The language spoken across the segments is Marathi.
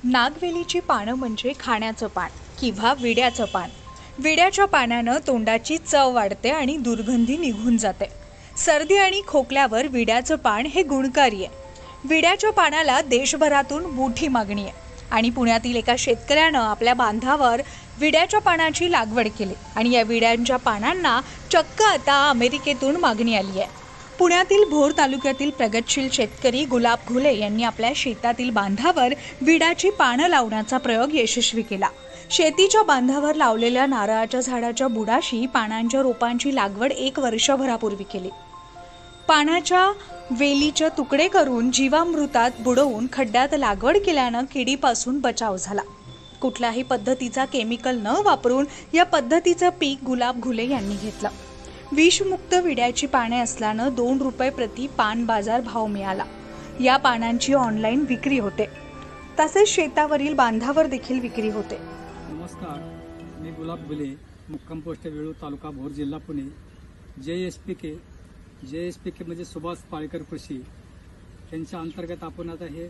नागवेलीची पानं म्हणजे खाण्याचं पान किंवा विड्याचं पान। विड्याच्या पानानं तोंडाची चव वाढते आणि दुर्गंधी निघून जाते। सर्दी आणि खोकल्यावर विड्याचं पान हे गुणकारी आहे। विड्याच्या पानाला देशभरातून मोठी मागणी आहे आणि पुण्यातील एका शेतकऱ्यानं आपल्या बांधावर विड्याच्या पानाची लागवड केली आणि या विड्यांच्या पानांना चक्क आता अमेरिकेतून मागणी आली आहे। पुण्यातील भोर तालुक्यातील प्रगतशील शेतकरी गुलाब घुले यांनी आपल्या शेतातील बांधावर विड्याची पानं लावण्याचा प्रयोग यशस्वी केला। शेतीच्या बांधावर लावलेल्या नारळाच्या झाडाच्या बुडाशी पानांच्या रोपांची लागवड 1 वर्षभरापूर्वी केली। पानाच्या वेलीचे तुकडे करून जीवामृतात बुडवून खड्ड्यात लागवड केल्यानं किडीपासून बचाव झाला। कुठल्याही पद्धतीचा केमिकल न वापरून या पद्धतीचं पीक गुलाब घुले यांनी घेतलं। विषमुक्त विड्याची पाने असल्यानं 2 रुपये प्रति पान बाजार भाव मिळाला। या पानांची ऑनलाईन विक्री होते, तसेच शेतावरील बांधावर देखील विक्री होते। नमस्कार, मी गुलाब घुले, मुक्काम पोस्ट वेळूर, तालुका भोर, जिल्हा पुणे। JSPK म्हणजे सुभाष पाळेकर कृषी यांच्या अंतर्गत आपण आता हे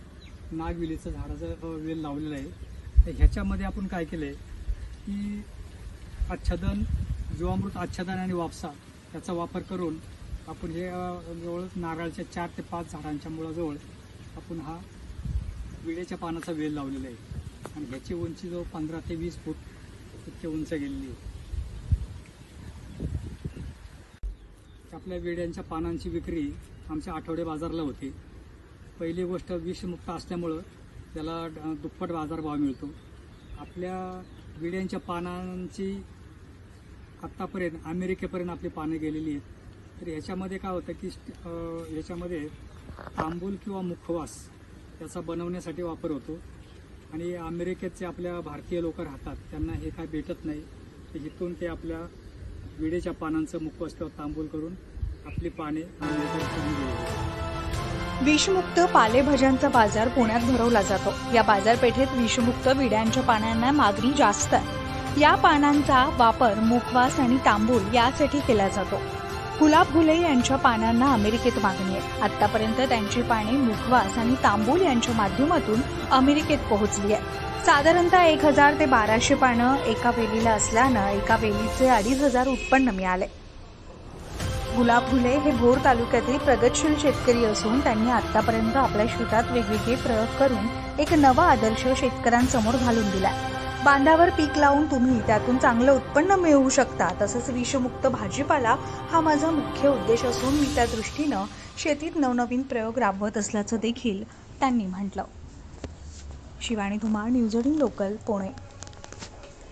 नागवेलीचं झाडाचं वेल लावलेलं आहे। तर ह्याच्यामध्ये आपण काय केलंय की आच्छादन, जीवामृत आच्छादन आणि वापसा याचा वापर करून आपण हे जवळ नारळाच्या 4 ते 5 झाडांच्या मुळाजवळ आपण हा विड्याच्या पानाचा वेल लावलेला आहे आणि ह्याची उंची जवळ 15 ते 20 फूट इतकी उंच गेलेली आहे। आपल्या विड्यांच्या पानांची विक्री आमच्या आठवडे बाजारला होते। पहिली गोष्ट, विषमुक्त असल्यामुळं त्याला दुप्पट बाजारभाव मिळतो। आपल्या विड्यांच्या पानांची आत्तापर्यंत अमेरिकेपर्यंत आपली पानं गेलेली आहेत। तर ह्याच्यामध्ये काय होतं की ह्याच्यामध्ये तांबूल किंवा मुखवास याचा बनवण्यासाठी वापर होतो आणि अमेरिकेचे आपल्या भारतीय लोक राहतात, त्यांना हे काय भेटत नाही, तर इथून ते आपल्या विड्याच्या पानांचं मुखवास किंवा तांबूल करून आपली पाने विषमुक्त पालेभाज्यांचा बाजार पुण्यात भरवला जातो। या बाजारपेठेत विषमुक्त विड्यांच्या पानांना मागणी जास्त आहे। या पानांचा वापर मुखवास आणि तांबूल यासाठी केला जातो। गुलाब घुले यांच्या पानांना अमेरिकेत मागणी आहे। आतापर्यंत त्यांची पाने मुखवास आणि तांबूल यांच्या माध्यमातून अमेरिकेत पोहोचली आहे। साधारणतः 1000 ते 1200 पानं एका वेलीला असल्यानं एका वेलीचे 2500 उत्पन्न मिळाले। गुलाब घुले हे भोर तालुक्यातील प्रगतशील शेतकरी असून त्यांनी आतापर्यंत आपल्या शेतात वेगवेगळे प्रयोग करून एक नवा आदर्श शेतकऱ्यांसमोर घालून दिला। बांधावर पीक लावून तुम्ही त्यातून चांगलं उत्पन्न मिळवू शकता, तसंच विषमुक्त भाजीपाला हा माझा मुख्य उद्देश असून मी त्या दृष्टीनं शेतीत नवनवीन प्रयोग राबवत असल्याचं देखील त्यांनी म्हटलं। Shivani Dhumal, news 18 local, Pune.